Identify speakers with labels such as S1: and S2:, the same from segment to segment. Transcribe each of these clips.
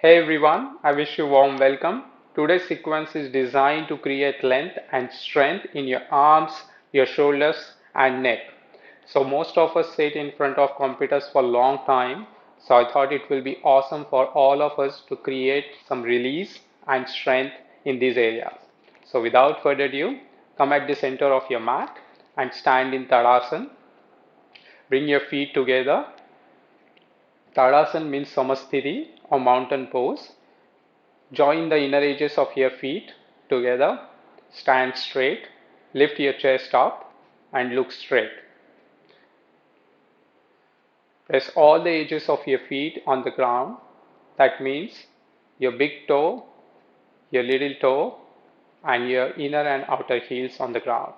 S1: Hey everyone, I wish you warm welcome. Today's sequence is designed to create length and strength in your arms, your shoulders and neck. So most of us sit in front of computers for a long time. So I thought it will be awesome for all of us to create some release and strength in these areas. So without further ado, come at the center of your mat and stand in Tadasana. Bring your feet together. Tadasana means Samasthiti or mountain pose. Join the inner edges of your feet together, stand straight, lift your chest up and look straight. Press all the edges of your feet on the ground. That means your big toe, your little toe and your inner and outer heels on the ground.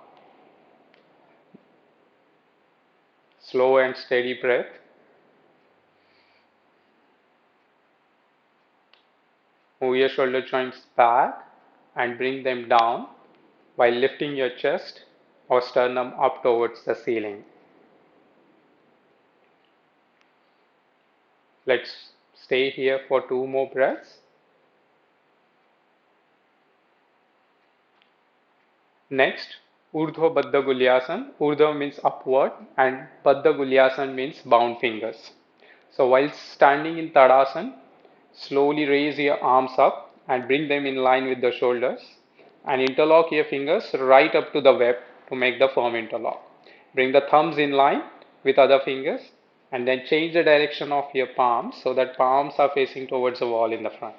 S1: Slow and steady breath. Move your shoulder joints back and bring them down while lifting your chest or sternum up towards the ceiling. Let's stay here for two more breaths. Next, Urdhva Baddha Gulyasana. Urdhva means upward and Baddha Gulyasana means bound fingers. So while standing in Tadasana, slowly raise your arms up and bring them in line with the shoulders and interlock your fingers right up to the web to make the firm interlock. Bring the thumbs in line with other fingers and then change the direction of your palms so that palms are facing towards the wall in the front.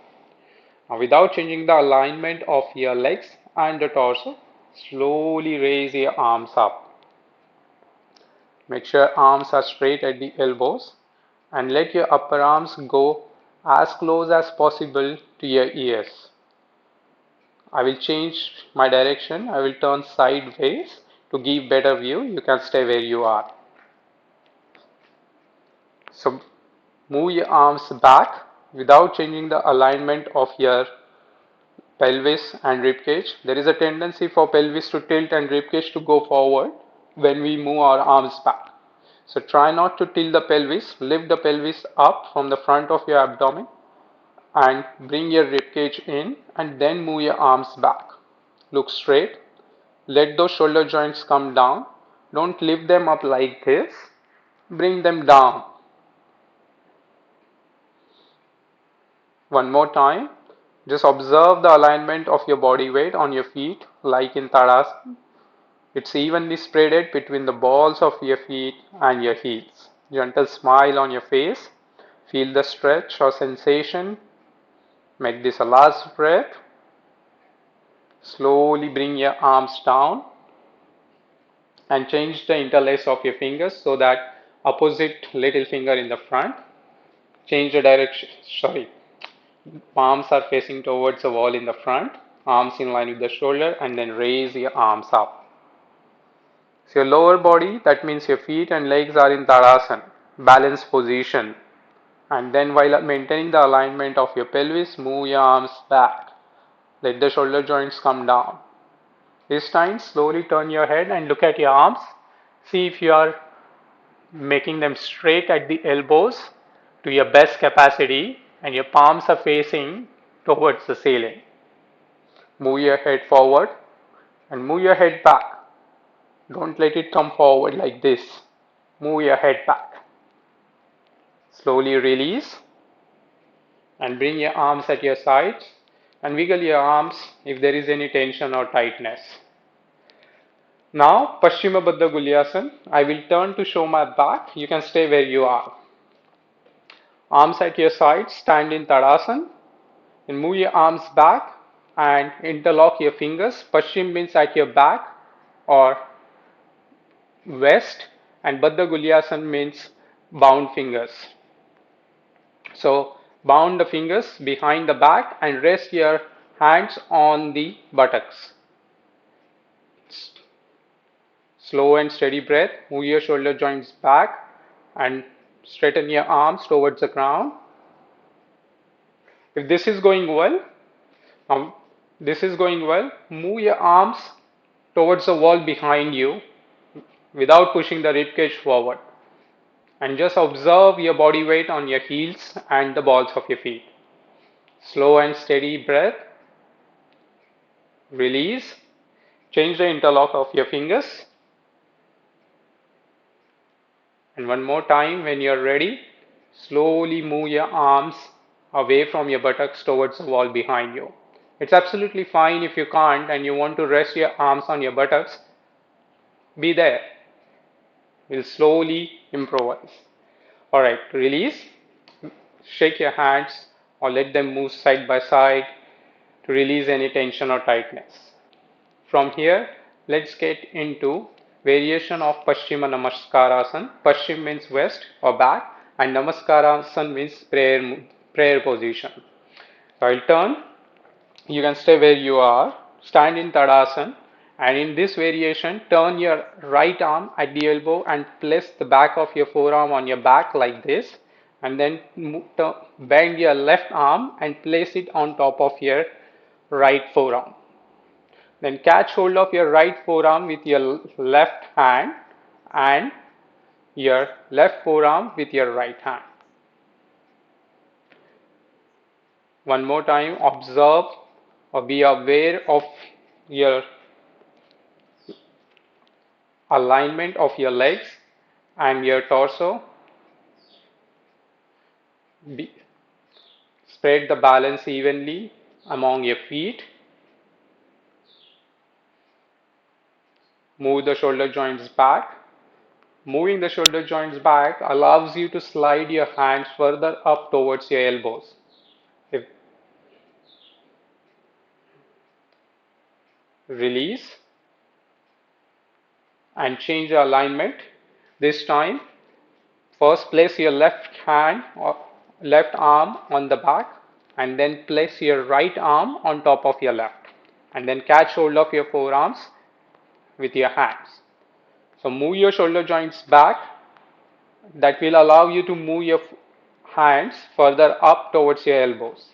S1: Now, without changing the alignment of your legs and the torso, slowly raise your arms up. Make sure arms are straight at the elbows and let your upper arms go as close as possible to your ears. I will change my direction. I will turn sideways to give better view. You can stay where you are. So move your arms back without changing the alignment of your pelvis and rib cage. There is a tendency for pelvis to tilt and rib cage to go forward when we move our arms back. So try not to tilt the pelvis. Lift the pelvis up from the front of your abdomen and bring your rib cage in and then move your arms back. Look straight. Let those shoulder joints come down. Don't lift them up like this. Bring them down. One more time. Just observe the alignment of your body weight on your feet like in Tadasana. It's evenly spreaded between the balls of your feet and your heels. Gentle smile on your face. Feel the stretch or sensation. Make this a last breath. Slowly bring your arms down and change the interlace of your fingers so that opposite little finger in the front. Change the direction. Sorry. Palms are facing towards the wall in the front. Arms in line with the shoulder and then raise your arms up. So your lower body, that means your feet and legs are in Tadasana, balanced position. And then while maintaining the alignment of your pelvis, move your arms back. Let the shoulder joints come down. This time, slowly turn your head and look at your arms. See if you are making them straight at the elbows to your best capacity and your palms are facing towards the ceiling. Move your head forward and move your head back. Don't let it come forward like this. Move your head back. Slowly release and bring your arms at your sides and wiggle your arms if there is any tension or tightness. Now, Paschima Baddha Gulyasana. I will turn to show my back. You can stay where you are. Arms at your sides, stand in Tadasana and move your arms back and interlock your fingers. Paschim means at your back or west and Baddha Gulyasana means bound fingers. So bound the fingers behind the back and rest your hands on the buttocks. Slow and steady breath. Move your shoulder joints back and straighten your arms towards the ground. If this is going well, move your arms towards the wall behind you without pushing the ribcage forward. And just observe your body weight on your heels and the balls of your feet. Slow and steady breath. Release. Change the interlock of your fingers. And one more time, when you're ready, slowly move your arms away from your buttocks towards the wall behind you. It's absolutely fine if you can't and you want to rest your arms on your buttocks, be there. We'll slowly improvise. Alright, release. Shake your hands or let them move side by side to release any tension or tightness. From here, let's get into variation of Paschima Namaskarasana. Paschim means west or back, and Namaskarasana means prayer position. So I'll turn. You can stay where you are. Stand in Tadasana, and in this variation, turn your right arm at the elbow and place the back of your forearm on your back like this, and then bend your left arm and place it on top of your right forearm. Then catch hold of your right forearm with your left hand and your left forearm with your right hand. One more time, observe or be aware of your alignment of your legs and your torso. Spread the balance evenly among your feet. Move the shoulder joints back. Moving the shoulder joints back allows you to slide your hands further up towards your elbows. If Release and change the alignment. This time, first place your left hand or left arm on the back and then place your right arm on top of your left and then catch hold of your forearms with your hands. So move your shoulder joints back. That will allow you to move your hands further up towards your elbows.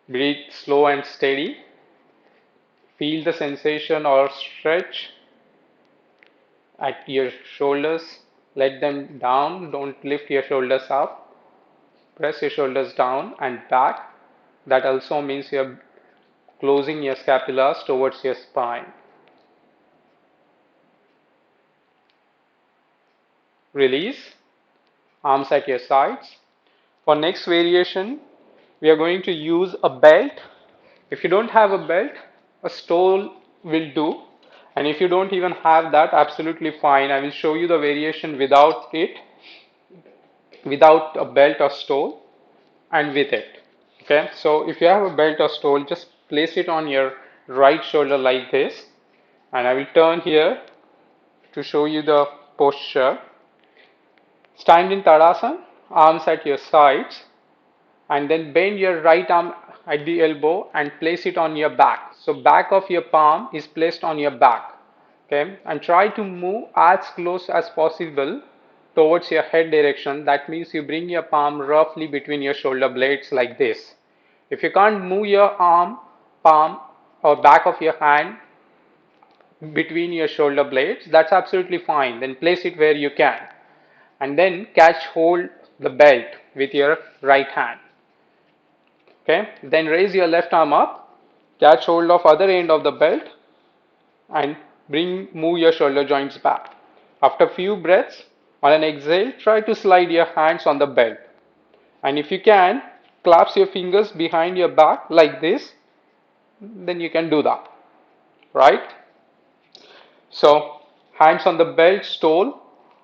S1: Breathe slow and steady. Feel the sensation or stretch at your shoulders. Let them down. Don't lift your shoulders up. Press your shoulders down and back. That also means you're closing your scapulas towards your spine. Release. Arms at your sides. For next variation, we are going to use a belt. If you don't have a belt, a stole will do. And if you don't even have that, absolutely fine. I will show you the variation without it, without a belt or stole, and with it. Okay, so if you have a belt or stole, just place it on your right shoulder like this. And I will turn here to show you the posture. Stand in Tadasana, arms at your sides, and then bend your right arm at the elbow and place it on your back. So back of your palm is placed on your back. Okay, and try to move as close as possible towards your head direction. That means you bring your palm roughly between your shoulder blades like this. If you can't move your arm, palm or back of your hand between your shoulder blades, that's absolutely fine. Then place it where you can. And then catch hold the belt with your right hand. Okay, then raise your left arm up, catch hold of other end of the belt and move your shoulder joints back. After few breaths, on an exhale, try to slide your hands on the belt. And if you can, clasp your fingers behind your back like this, then you can do that, right? So, hands on the belt, stole,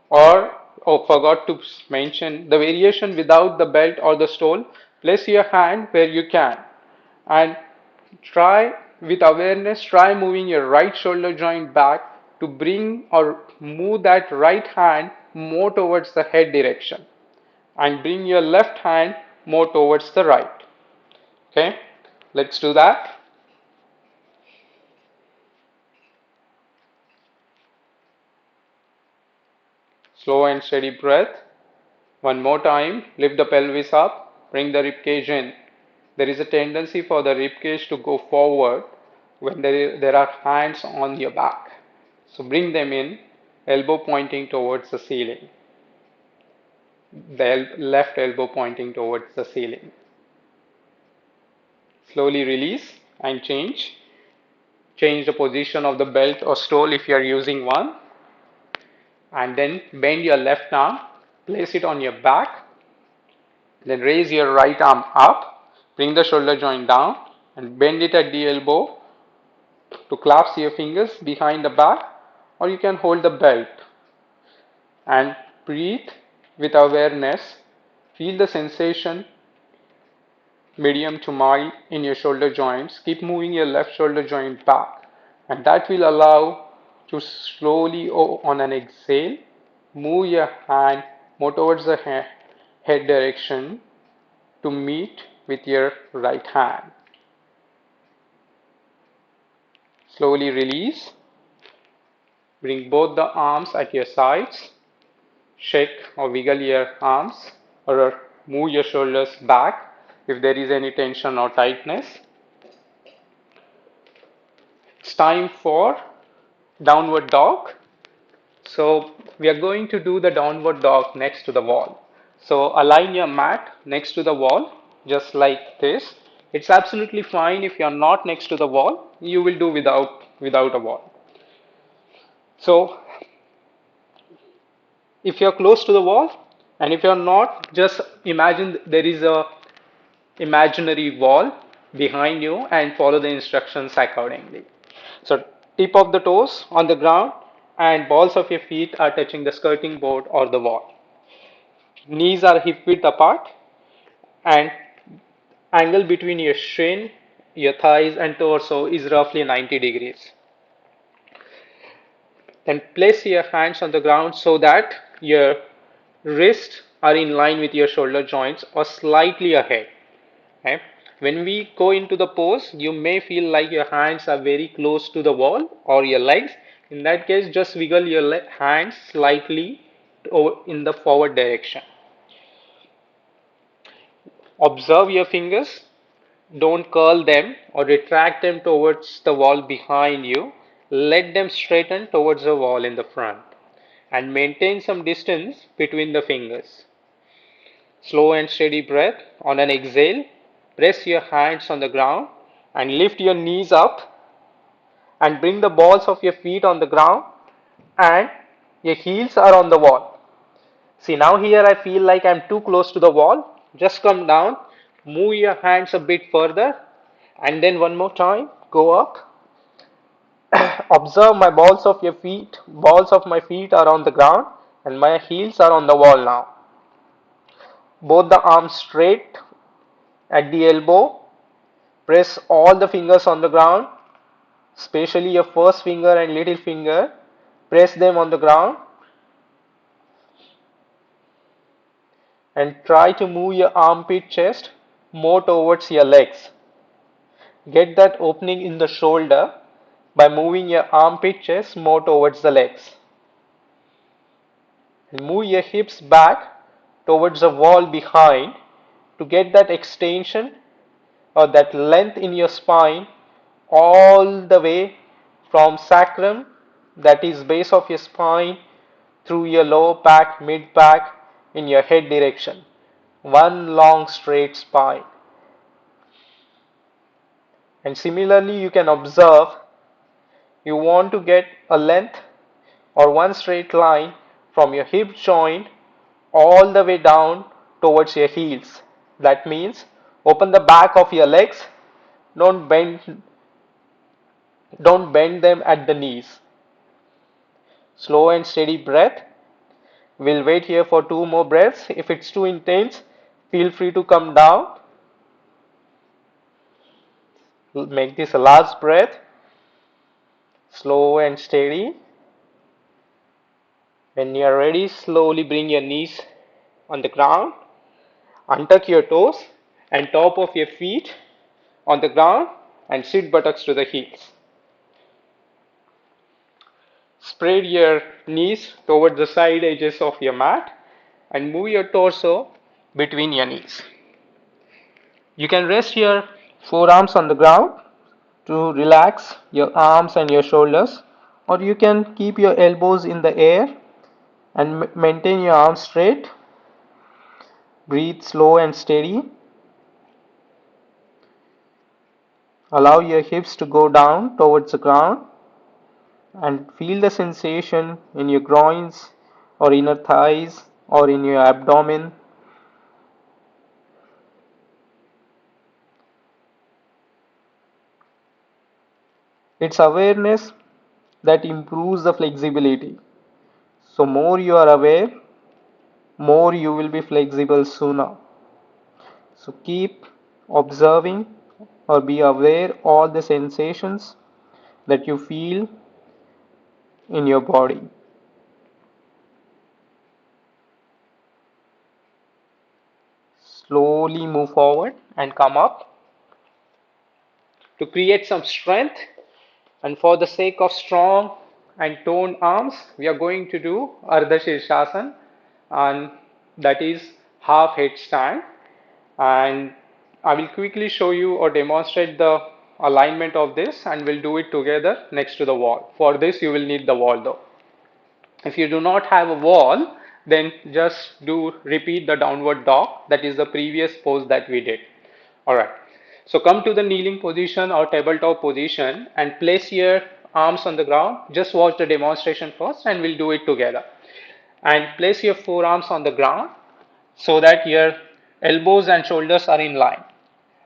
S1: or, oh, forgot to mention the variation without the belt or the stole. Place your hand where you can and try with awareness, try moving your right shoulder joint back to bring or move that right hand more towards the head direction and bring your left hand more towards the right. Okay, let's do that. Slow and steady breath. One more time, lift the pelvis up, bring the rib cage in. There is a tendency for the rib cage to go forward when there are hands on your back. So bring them in, elbow pointing towards the ceiling. the left elbow pointing towards the ceiling. Slowly release and change. Change the position of the belt or stole if you are using one. And then bend your left arm, place it on your back, then raise your right arm up, bring the shoulder joint down and bend it at the elbow to clasp your fingers behind the back, or you can hold the belt and breathe with awareness. Feel the sensation medium to mild in your shoulder joints. Keep moving your left shoulder joint back, and that will allow to slowly on an exhale move your hand more towards the head direction to meet with your right hand. Slowly release. Bring both the arms at your sides. Shake or wiggle your arms or move your shoulders back if there is any tension or tightness. It's time for downward dog. So we are going to do the downward dog next to the wall. So align your mat next to the wall just like this. It's absolutely fine if you are not next to the wall. You will do without a wall. So if you're close to the wall and if you're not, just imagine there is a imaginary wall behind you and follow the instructions accordingly. So tip of the toes on the ground and balls of your feet are touching the skirting board or the wall. Knees are hip width apart and angle between your shin, your thighs and torso is roughly 90 degrees. Then place your hands on the ground so that your wrists are in line with your shoulder joints or slightly ahead. Okay? When we go into the pose, you may feel like your hands are very close to the wall or your legs. In that case, just wiggle your hands slightly in the forward direction. Observe your fingers. Don't curl them or retract them towards the wall behind you. Let them straighten towards the wall in the front and maintain some distance between the fingers. Slow and steady breath. On an exhale, press your hands on the ground and lift your knees up and bring the balls of your feet on the ground and your heels are on the wall. See, now here I feel like I'm too close to the wall. Just come down, move your hands a bit further and then one more time, go up. Observe my balls of my feet are on the ground and my heels are on the wall now. Both the arms straight at the elbow. Press all the fingers on the ground, especially your first finger and little finger. Press them on the ground and try to move your armpit chest more towards your legs. Get that opening in the shoulder by moving your armpit chest more towards the legs. And move your hips back towards the wall behind to get that extension or that length in your spine all the way from sacrum, that is base of your spine, through your lower back, mid back, in your head direction. One long straight spine. And similarly, you can observe you want to get a length or one straight line from your hip joint all the way down towards your heels. That means open the back of your legs, don't bend them at the knees. Slow and steady breath. We'll wait here for 2 more breaths. If it's too intense, feel free to come down. Make this a last breath. Slow and steady. When you are ready, slowly bring your knees on the ground. Untuck your toes and top of your feet on the ground and sit buttocks to the heels. Spread your knees toward the side edges of your mat and move your torso between your knees. You can rest your forearms on the ground to relax your arms and your shoulders, or you can keep your elbows in the air and maintain your arms straight.
S2: Breathe slow and steady. Allow your hips to go down towards the ground and feel the sensation in your groins or inner thighs or in your abdomen. It's awareness that improves the flexibility. So more you are aware, more you will be flexible sooner. So keep observing or be aware all the sensations that you feel in your body. Slowly move forward and come up to create some strength. And for the sake of strong and toned arms, we are going to do Ardha Shirshasana, and that is half headstand. And I will quickly show you or demonstrate the alignment of this, and we'll do it together next to the wall. For this, you will need the wall though. If you do not have a wall, then just do repeat the downward dog. That is the previous pose that we did. Alright. So come to the kneeling position or tabletop position and place your arms on the ground. Just watch the demonstration first and we'll do it together. And place your forearms on the ground so that your elbows and shoulders are in line.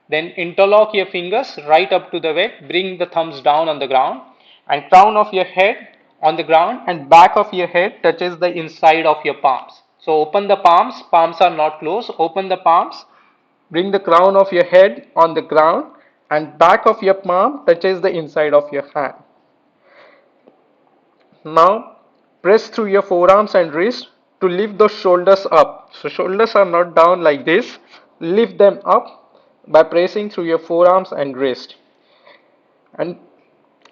S2: Then interlock your fingers right up to the bed, bring the thumbs down on the ground, and crown of your head on the ground and back of your head touches the inside of your palms. So open the palms, palms are not closed, open the palms, bring the crown of your head on the ground and back of your palm touches the inside of your hand. Now press through your forearms and wrist to lift those shoulders up. So shoulders are not down like this. Lift them up by pressing through your forearms and wrist. And,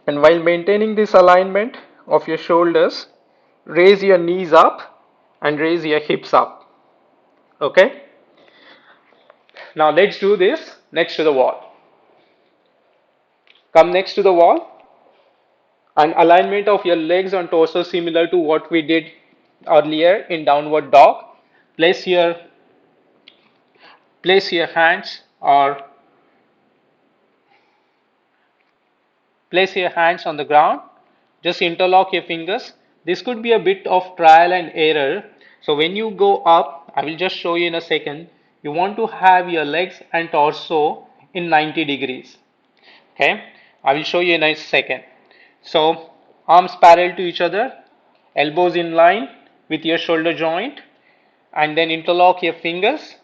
S2: and while maintaining this alignment of your shoulders, raise your knees up and raise your hips up. Okay? Now let's do this next to the wall. Come next to the wall and alignment of your legs and torso similar to what we did earlier in downward dog. Place your place your hands or place your hands on the ground. Just interlock your fingers. This could be a bit of trial and error. So when you go up, I will just show you in a second. You want to have your legs and torso in 90 degrees. Okay, I will show you in a second. So arms parallel to each other, elbows in line with your shoulder joint, and then interlock your fingers.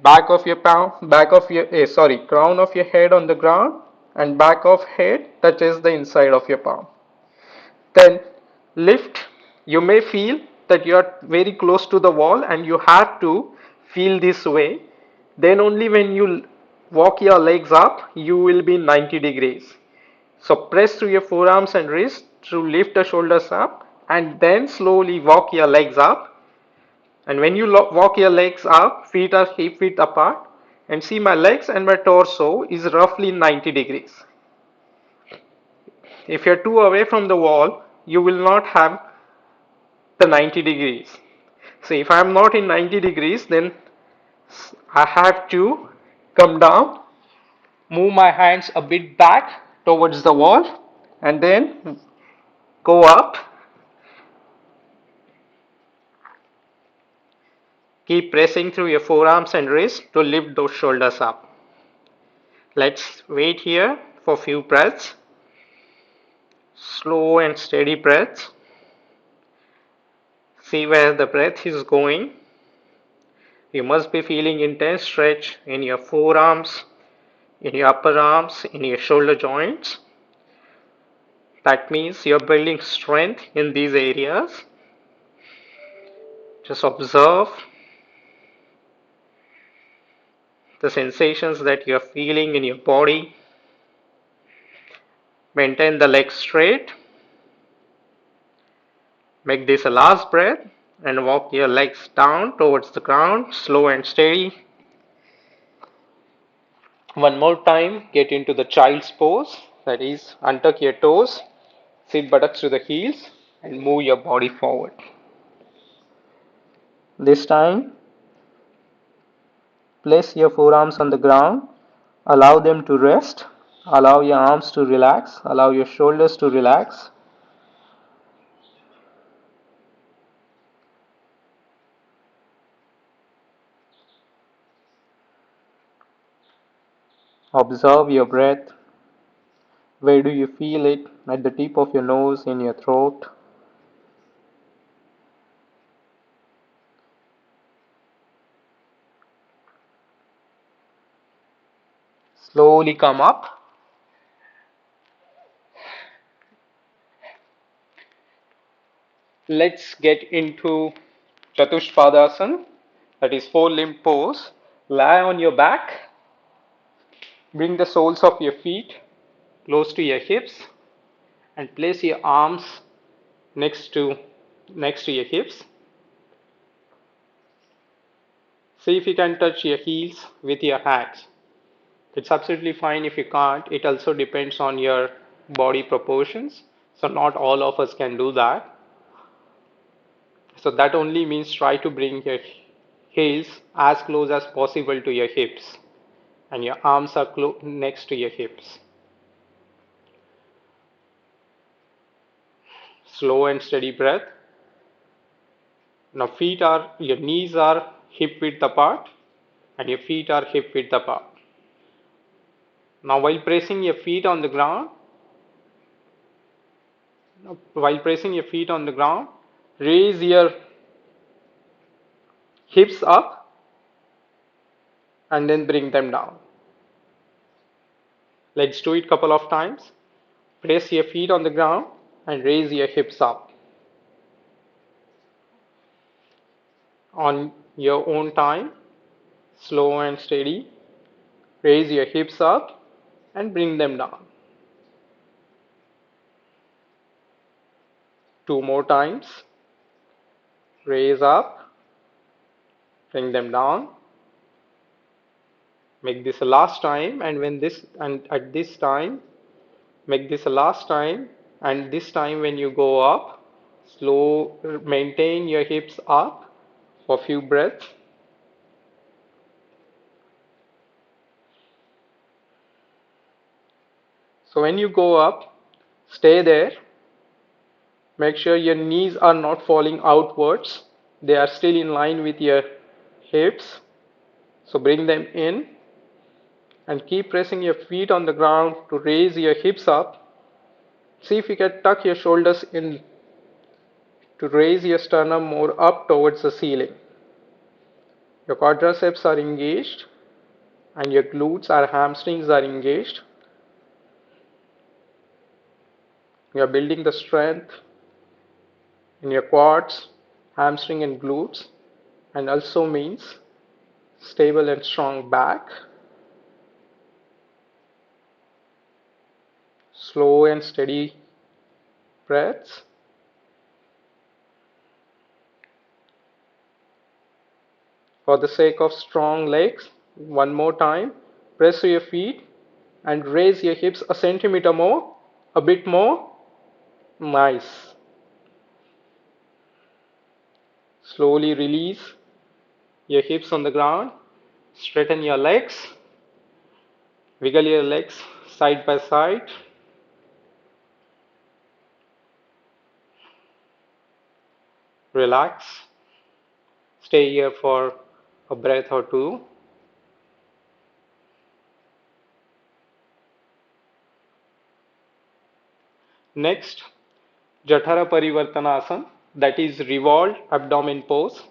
S2: Back of your palm, crown of your head on the ground, and back of head touches the inside of your palm. Then lift. You may feel that you are very close to the wall and you have to feel this way. Then only when you walk your legs up, you will be 90 degrees. So press through your forearms and wrists to lift the shoulders up and then slowly walk your legs up. And when you walk your legs up, feet are hip width apart, and see my legs and my torso is roughly 90 degrees. If you're too away from the wall, you will not have the 90 degrees. So if I'm not in 90 degrees, then I have to come down, move my hands a bit back towards the wall, and then go up. Keep pressing through your forearms and wrists to lift those shoulders up. Let's wait here for a few breaths. Slow and steady breaths. See where the breath is going. You must be feeling intense stretch in your forearms, in your upper arms, in your shoulder joints. That means you're building strength in these areas. Just observe the sensations that you're feeling in your body. Maintain the legs straight. Make this a last breath and walk your legs down towards the ground, slow and steady. One more time, get into the child's pose, that is, untuck your toes, sit buttocks to the heels, and move your body forward. This time, Place your forearms on the ground. Allow them to rest. Allow your arms to relax. Allow your shoulders to relax. Observe your breath. Where do you feel it? At the tip of your nose, in your throat. Slowly come up. Let's get into Chatushpadasana, that is four limb pose. Lie on your back. Bring the soles of your feet close to your hips and place your arms next to your hips. See if you can touch your heels with your hands. It's absolutely fine if you can't. It also depends on your body proportions. So not all of us can do that. So that only means try to bring your heels as close as possible to your hips and your arms are next to your hips. Slow and steady breath. Now your knees are hip width apart and your feet are hip width apart. Now while pressing your feet on the ground, raise your hips up and then bring them down. Let's do it a couple of times. Press your feet on the ground and raise your hips up. On your own time, slow and steady, raise your hips up and bring them down. Two more times. Raise up, bring them down. Make this a last time, and at this time, make this a last time, and this time when you go up, maintain your hips up for a few breaths. So when you go up, stay there. Make sure your knees are not falling outwards. They are still in line with your hips. So bring them in and keep pressing your feet on the ground to raise your hips up. See if you can tuck your shoulders in to raise your sternum more up towards the ceiling. Your quadriceps are engaged and your glutes or hamstrings are engaged. You are building the strength in your quads, hamstring and glutes, and also means stable and strong back. Slow and steady breaths. For the sake of strong legs, one more time, press your feet and raise your hips a centimeter more, a bit more. Nice. Slowly release your hips on the ground, straighten your legs, wiggle your legs side by side. Relax. Stay here for a breath or two. Next, Jatara Parivartanasana, that is revolved abdomen pose.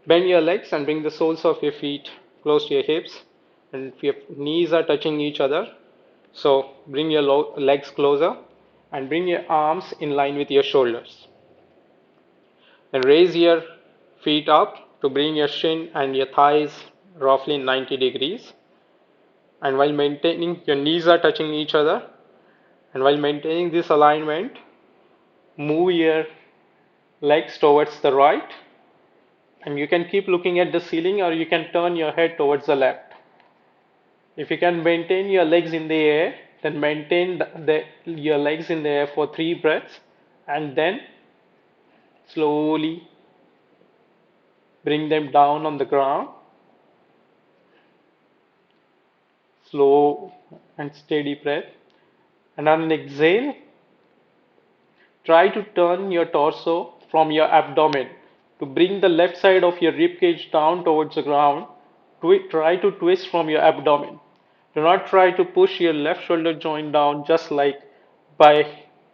S2: Bend your legs and bring the soles of your feet close to your hips, and your knees are touching each other. So bring your legs closer and bring your arms in line with your shoulders. And raise your feet up to bring your shin and your thighs roughly 90 degrees. And while maintaining, your knees are touching each other. And while maintaining this alignment, move your legs towards the right. And you can keep looking at the ceiling or you can turn your head towards the left. If you can maintain your legs in the air, then maintain your legs in the air for 3 breaths and then slowly bring them down on the ground.
S1: Slow and steady breath. And on an exhale, try to turn your torso from your abdomen to bring the left side of your rib cage down towards the ground. Try to twist from your abdomen. Do not try to push your left shoulder joint down just like by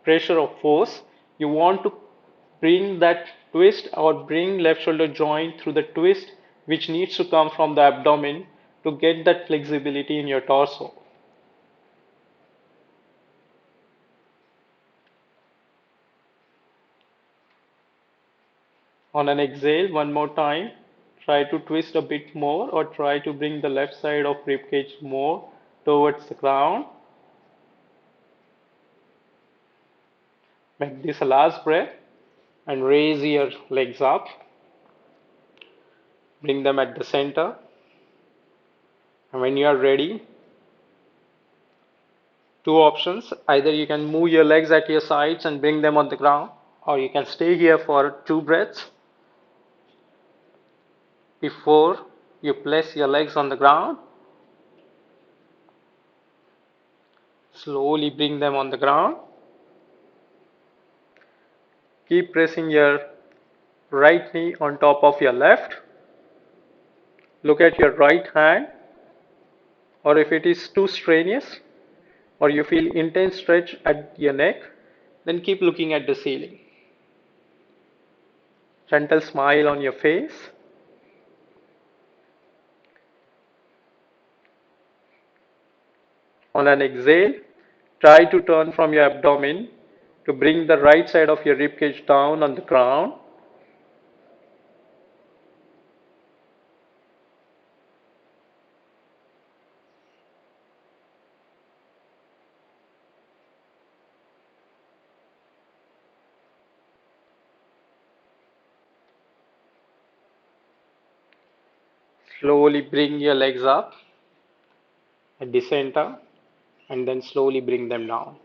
S1: pressure of force. You want to bring that twist or bring left shoulder joint through the twist which needs to come from the abdomen to get that flexibility in your torso. On an exhale, one more time, try to twist a bit more or try to bring the left side of ribcage more towards the ground. Make this a last breath and raise your legs up. Bring them at the center. And when you are ready, two options. Either you can move your legs at your sides and bring them on the ground, or you can stay here for 2 breaths before you place your legs on the ground. Slowly bring them on the ground. Keep pressing your right knee on top of your left. Look at your right hand, or if it is too strenuous or you feel intense stretch at your neck, then keep looking at the ceiling. Gentle smile on your face. On an exhale, try to turn from your abdomen to bring the right side of your ribcage down on the ground. Slowly bring your legs up at the center and then slowly bring them down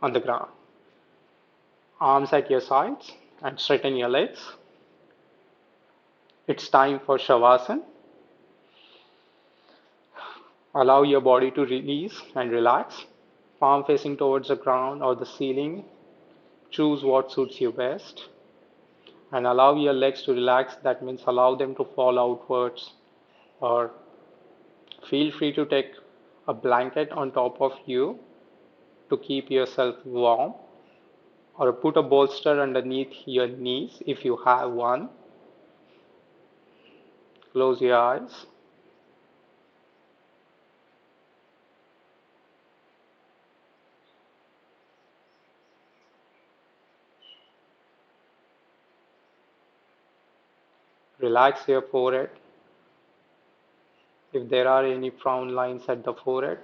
S1: on the ground. Arms at your sides and straighten your legs. It's time for Shavasana. Allow your body to release and relax. Palm facing towards the ground or the ceiling. Choose what suits you best. And allow your legs to relax. That means allow them to fall outwards. Or feel free to take a blanket on top of you to keep yourself warm. Or put a bolster underneath your knees if you have one. Close your eyes. Relax your forehead. If there are any frown lines at the forehead,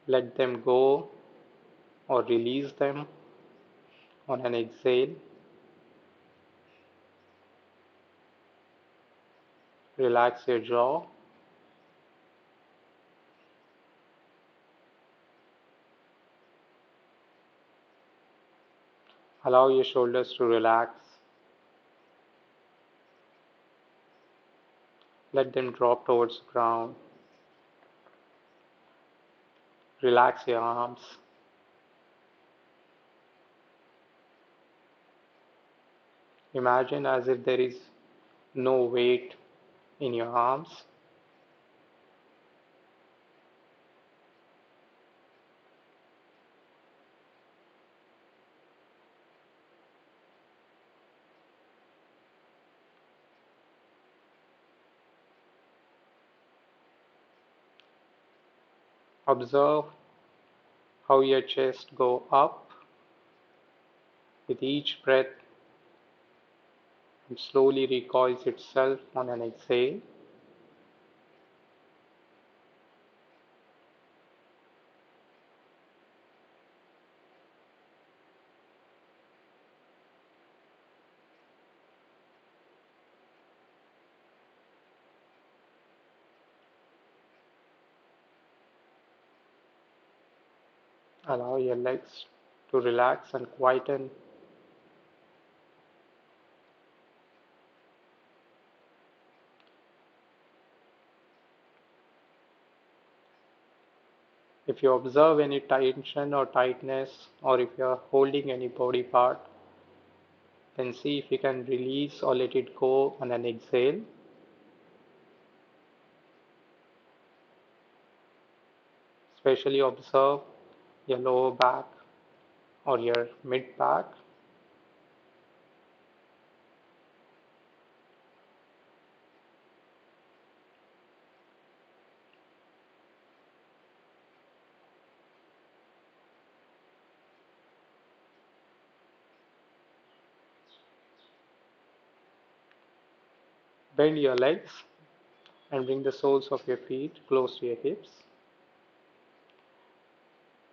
S1: let them go or release them on an exhale. Relax your jaw. Allow your shoulders to relax. Let them drop towards the ground. Relax your arms. Imagine as if there is no weight in your arms. Observe how your chest go up with each breath and slowly recoils itself on an exhale. Allow your legs to relax and quieten. If you observe any tension or tightness, or if you are holding any body part, then see if you can release or let it go on an exhale. Especially observe your lower back or your mid back. Bend your legs and bring the soles of your feet close to your hips.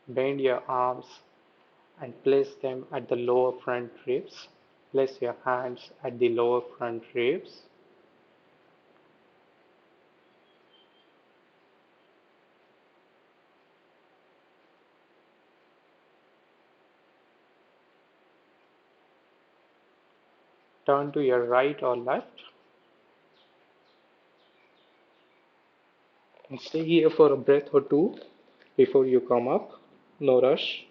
S1: Bend your arms and place them at the lower front ribs. Place your hands at the lower front ribs. Turn to your right or left and stay here for a breath or two before you come up. No rush.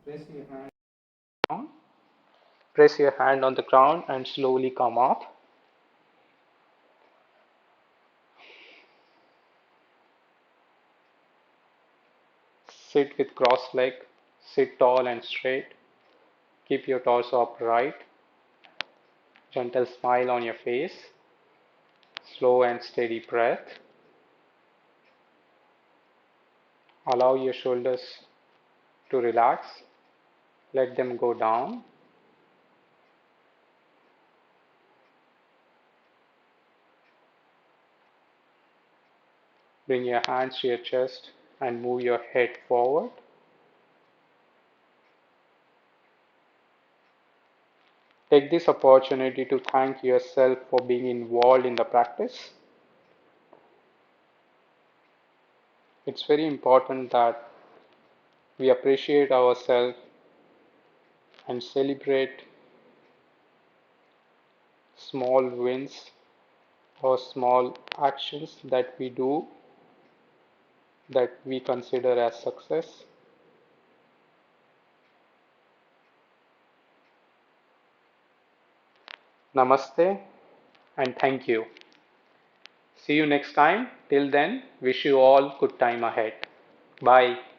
S1: Press your hand down. Press your hand on the ground and slowly come up. Sit with crossed leg. Sit tall and straight. Keep your torso upright. Gentle smile on your face. Slow and steady breath. Allow your shoulders to relax. Let them go down. Bring your hands to your chest and move your head forward. Take this opportunity to thank yourself for being involved in the practice. It's very important that we appreciate ourselves and celebrate small wins or small actions that we do that we consider as success. Namaste and thank you. See you next time. Till then, wish you all good time ahead. Bye.